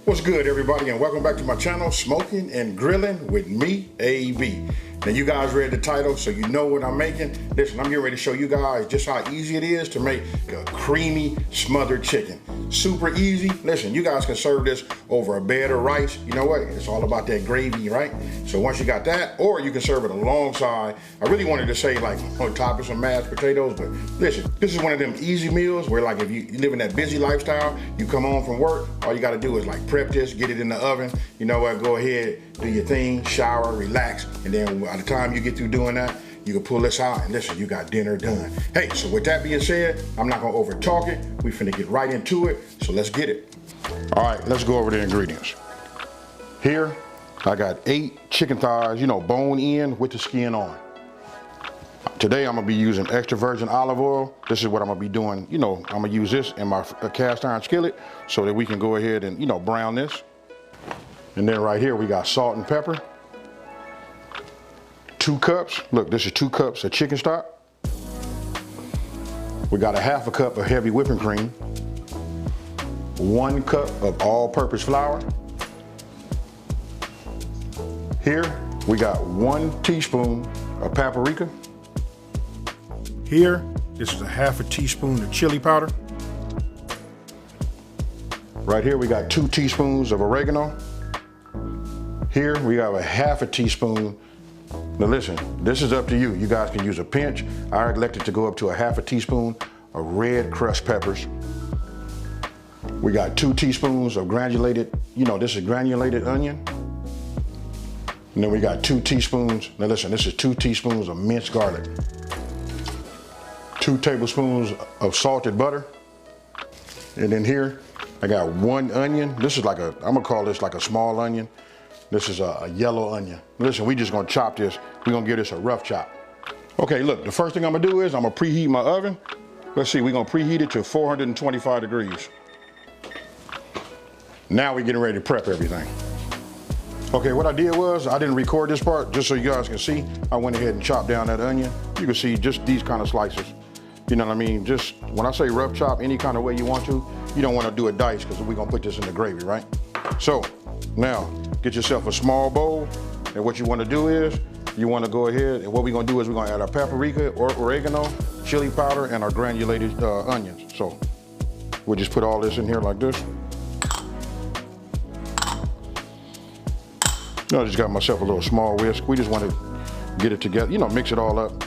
What's good, everybody, and welcome back to my channel, Smoking and Grilling with me, AB. Now, you guys read the title, so you know what I'm making. Listen, I'm getting ready to show you guys just how easy it is to make a creamy smothered chicken. Super easy. Listen, you guys can serve this over a bed of rice. You know what? It's all about that gravy, right? So once you got that, or you can serve it alongside. I really wanted to say like on top of some mashed potatoes, but listen, this is one of them easy meals where like if you live in that busy lifestyle, you come home from work, all you got to do is like prep this, get it in the oven. You know what? Go ahead, do your thing, shower, relax, and then by the time you get through doing that, you can pull this out and listen, you got dinner done. Hey, so with that being said, I'm not gonna over talk it. We finna get right into it, so let's get it. All right, let's go over the ingredients. Here, I got 8 chicken thighs, you know, bone in with the skin on. Today, I'm gonna be using extra virgin olive oil. This is what I'm gonna be doing. You know, I'm gonna use this in my cast iron skillet so that we can go ahead and, you know, brown this. And then right here, we got salt and pepper. 2 cups, look, this is 2 cups of chicken stock. We got a ½ cup of heavy whipping cream. 1 cup of all-purpose flour. Here, we got 1 teaspoon of paprika. Here, this is a ½ teaspoon of chili powder. Right here, we got 2 teaspoons of oregano. Here, we have a ½ teaspoon. Now listen, this is up to you. You guys can use a pinch. I elected to go up to a ½ teaspoon of red crushed peppers. We got 2 teaspoons of granulated, you know, this is granulated onion. And then we got 2 teaspoons, now listen, this is 2 teaspoons of minced garlic. 2 tablespoons of salted butter. And then here, I got 1 onion. This is like I'm gonna call this like a small onion. This is a yellow onion. Listen, we just gonna chop this. We're gonna give this a rough chop. Okay, look, the first thing I'm gonna do is I'm gonna preheat my oven. Let's see, we're gonna preheat it to 425 degrees. Now we're getting ready to prep everything. Okay, what I did was, I didn't record this part, just so you guys can see. I went ahead and chopped down that onion. You can see just these kind of slices. You know what I mean? Just, when I say rough chop, any kind of way you want to, you don't wanna do it dice, because we're gonna put this in the gravy, right? So, now, get yourself a small bowl, and what you want to do is, you want to go ahead, and what we're going to do is we're going to add our paprika, or oregano, chili powder, and our granulated onions. So, we'll just put all this in here like this. I just got myself a little small whisk. We just want to get it together, you know, mix it all up.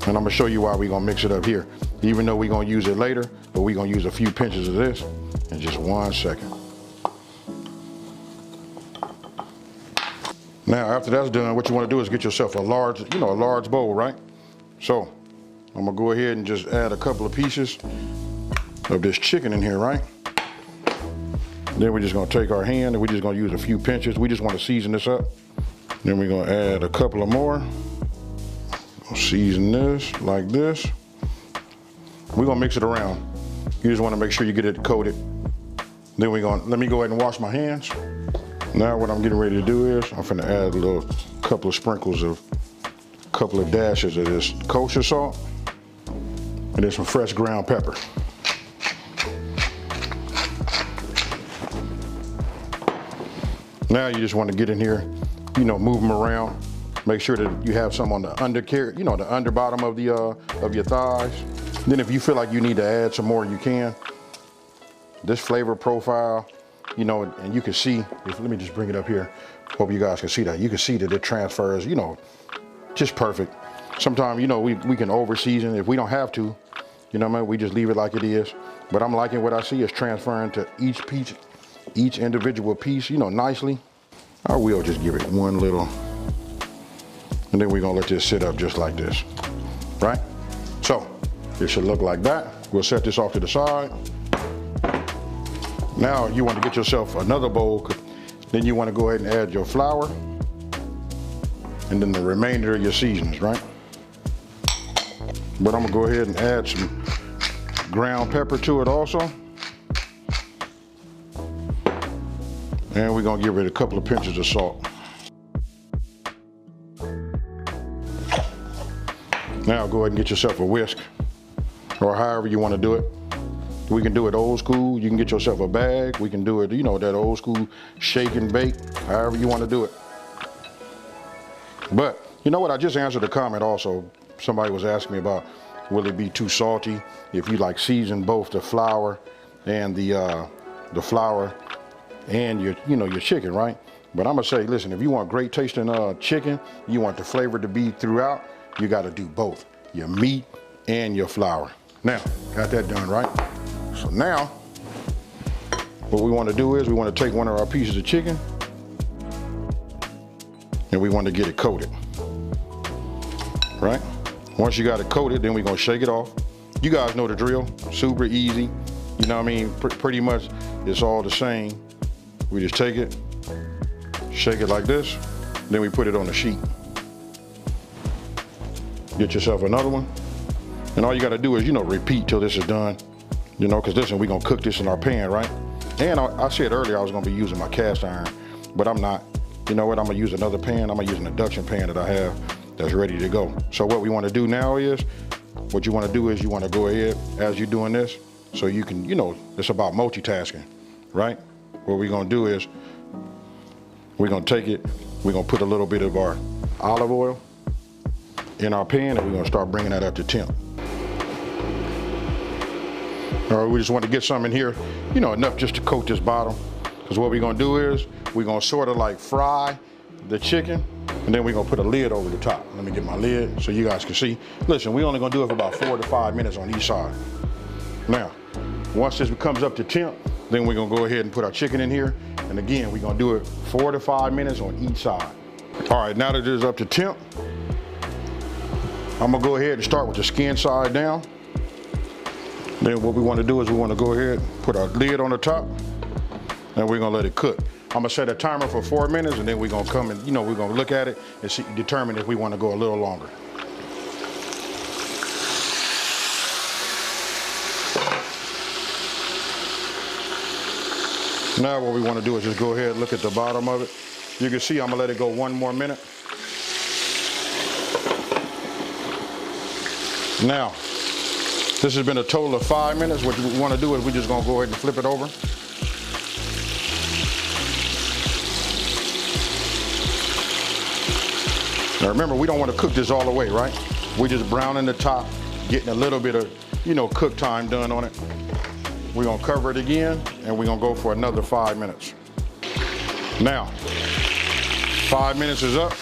And I'm going to show you why we're going to mix it up here. Even though we're going to use it later, but we're going to use a few pinches of this. In just 1 second. Now, after that's done, what you want to do is get yourself a large, you know, a large bowl, right? So, I'm gonna go ahead and just add a couple of pieces of this chicken in here, right? Then we're just gonna take our hand and we're just gonna use a few pinches. We just want to season this up. Then we're gonna add a couple of more. Season this like this. We're gonna mix it around. You just want to make sure you get it coated. Then let me go ahead and wash my hands. Now what I'm getting ready to do is, I'm gonna add a couple of sprinkles of, a couple of dashes of this kosher salt, and then some fresh ground pepper. Now you just want to get in here, you know, move them around. Make sure that you have some on the undercarriage, you know, the under bottom of your thighs. Then if you feel like you need to add some more, you can. This flavor profile, you know, and you can see, let me just bring it up here. Hope you guys can see that. You can see that it transfers, you know, just perfect. Sometimes, you know, we can over season if we don't have to, you know what I mean? We just leave it like it is. But I'm liking what I see is transferring to each individual piece, you know, nicely. I will just give it one little, and then we're gonna let this sit up just like this, right? So, it should look like that. We'll set this off to the side. Now you want to get yourself another bowl. Then you want to go ahead and add your flour and then the remainder of your seasonings, right? But I'm gonna go ahead and add some ground pepper to it also. And we're gonna give it a couple of pinches of salt. Now go ahead and get yourself a whisk, or however you want to do it. We can do it old school. You can get yourself a bag. We can do it, you know, that old school shake and bake, however you want to do it. But you know what? I just answered a comment also. Somebody was asking me about, will it be too salty if you like season both the flour and the flour and your chicken, right? But I'm gonna say, listen, if you want great tasting chicken, you want the flavor to be throughout, you got to do both, your meat and your flour. Now, got that done, right? So now, what we want to do is we want to take one of our pieces of chicken and we want to get it coated, right? Once you got it coated, then we're gonna shake it off. You guys know the drill, super easy. You know what I mean? Pretty much it's all the same. We just take it, shake it like this, then we put it on the sheet. Get yourself another one. And all you gotta do is, you know, repeat till this is done. You know, cause listen, we're gonna cook this in our pan, right? And I said earlier I was gonna be using my cast iron, but I'm not. You know what, I'm gonna use another pan. I'm gonna use an induction pan that I have that's ready to go. So what we wanna do now is, what you wanna do is you wanna go ahead as you're doing this, so you can, you know, it's about multitasking, right? What we're gonna do is, we're gonna take it, we're gonna put a little bit of our olive oil in our pan and we're gonna start bringing that up to temp. All right, we just want to get some in here, you know, enough just to coat this bottom. Because what we're gonna do is, we're gonna sort of like fry the chicken and then we're gonna put a lid over the top. Let me get my lid so you guys can see. Listen, we're only gonna do it for about 4 to 5 minutes on each side. Now, once this comes up to temp, then we're gonna go ahead and put our chicken in here. And again, we're gonna do it 4 to 5 minutes on each side. All right, now that it is up to temp, I'm gonna go ahead and start with the skin side down. Then what we wanna do is we wanna go ahead, put our lid on the top, and we're gonna let it cook. I'm gonna set a timer for 4 minutes, and then we're gonna come and, you know, we're gonna look at it and see, determine if we wanna go a little longer. Now what we wanna do is just go ahead and look at the bottom of it. You can see I'm gonna let it go 1 more minute. Now, this has been a total of 5 minutes. What we want to do is we're just going to go ahead and flip it over. Now remember, we don't want to cook this all the way, right? We're just browning the top, getting a little bit of, you know, cook time done on it. We're going to cover it again, and we're going to go for another 5 minutes. Now, 5 minutes is up.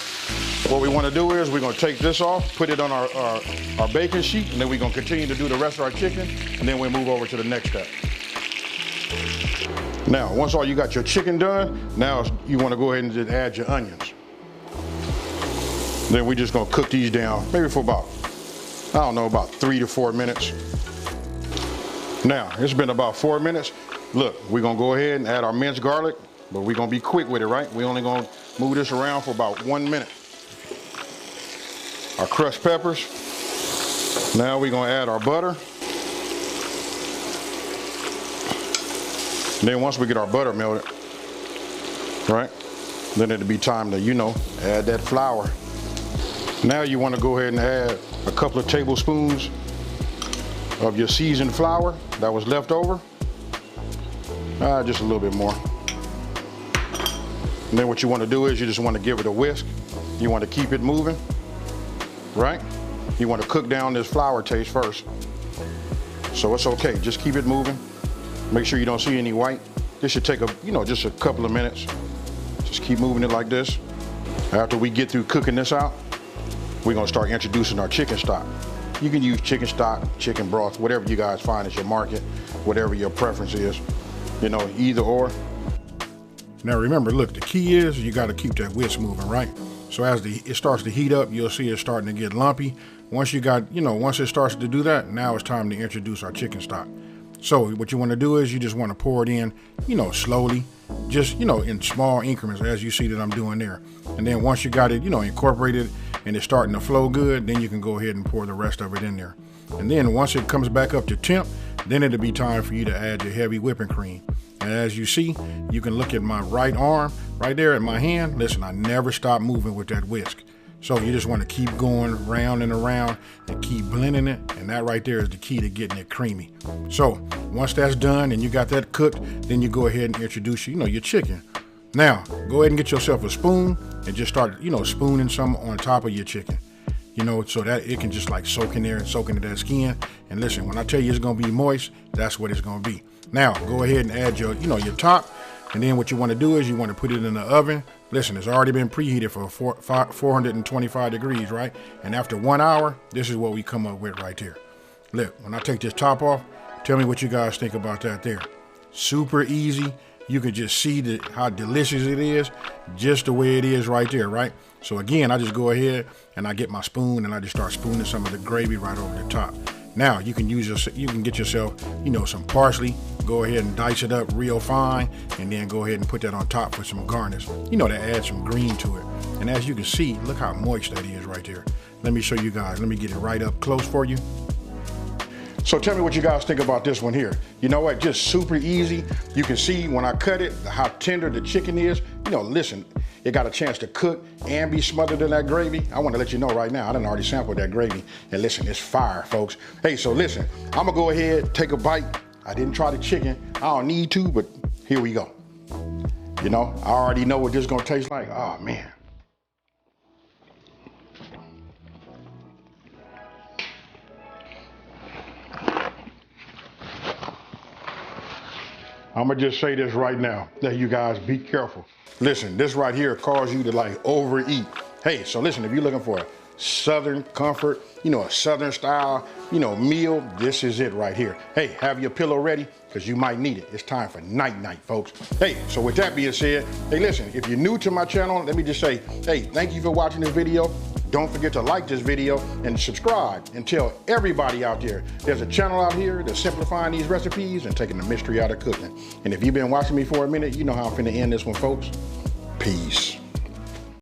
What we want to do is we're going to take this off, put it on our baking sheet, and then we're going to continue to do the rest of our chicken, and then we'll move over to the next step. Now, once all you got your chicken done, now you want to go ahead and just add your onions. Then we're just going to cook these down, maybe for about, I don't know, about 3 to 4 minutes. Now, it's been about 4 minutes. Look, we're going to go ahead and add our minced garlic, but we're going to be quick with it, right? We're only going to move this around for about 1 minute. Our crushed peppers. Now we're gonna add our butter. And then once we get our butter melted, right, then it'll be time to, you know, add that flour. Now you wanna go ahead and add a couple of tablespoons of your seasoned flour that was left over. Just a little bit more. And then what you wanna do is you just wanna give it a whisk. You wanna keep it moving. Right? You want to cook down this flour taste first. So it's okay, just keep it moving. Make sure you don't see any white. This should take just a couple of minutes. Just keep moving it like this. After we get through cooking this out, we're gonna start introducing our chicken stock. You can use chicken stock, chicken broth, whatever you guys find at your market, whatever your preference is, you know, either or. Now remember, look, the key is you gotta keep that whisk moving, right? So as it starts to heat up, you'll see it starting to get lumpy. Once once it starts to do that, now it's time to introduce our chicken stock. So what you want to do is you just want to pour it in, you know, slowly, just, you know, in small increments as you see that I'm doing there. And then once you got it, you know, incorporated and it's starting to flow good, then you can go ahead and pour the rest of it in there. And then once it comes back up to temp, then it'll be time for you to add your heavy whipping cream. And as you see, you can look at my right arm, right there at my hand. Listen, I never stop moving with that whisk. So you just want to keep going round and around and keep blending it. And that right there is the key to getting it creamy. So Once that's done and you got that cooked, then you go ahead and introduce, your chicken. Now, go ahead and get yourself a spoon and just start, spooning some on top of your chicken. So that it can just like soak in there and soak into that skin. And listen, when I tell you it's gonna be moist, that's what it's gonna be. Now, go ahead and add your, your top. And then what you wanna do is you wanna put it in the oven. Listen, it's already been preheated for 425 degrees, right? And after 1 hour, this is what we come up with right there. Look, when I take this top off, tell me what you guys think about that there. Super easy. You can just see how delicious it is, just the way it is right there, right? So again, I just go ahead and I get my spoon and I just start spooning some of the gravy right over the top. Now you can get yourself, some parsley. Go ahead and dice it up real fine, and then go ahead and put that on top with some garnish. To add some green to it. And as you can see, look how moist that is right there. Let me show you guys. Let me get it right up close for you. So tell me what you guys think about this one here. You know what, just super easy. You can see when I cut it, how tender the chicken is. Listen, it got a chance to cook and be smothered in that gravy. I want to let you know right now, I done already sampled that gravy. And listen, it's fire, folks. Hey, so listen, I'm gonna go ahead, take a bite. I didn't try the chicken. I don't need to, but here we go. I already know what this is gonna taste like. Oh, man. I'm gonna just say this right now, that you guys be careful. Listen, this right here causes you to like overeat. Hey, so listen, if you're looking for a Southern comfort, a Southern style, meal, this is it right here. Hey, have your pillow ready, because you might need it. It's time for night-night, folks. Hey, so with that being said, hey, listen, if you're new to my channel, let me just say, hey, thank you for watching this video. Don't forget to like this video and subscribe, and tell everybody out there there's a channel out here that's simplifying these recipes and taking the mystery out of cooking. And if you've been watching me for a minute, you know how I'm finna end this one, folks. Peace.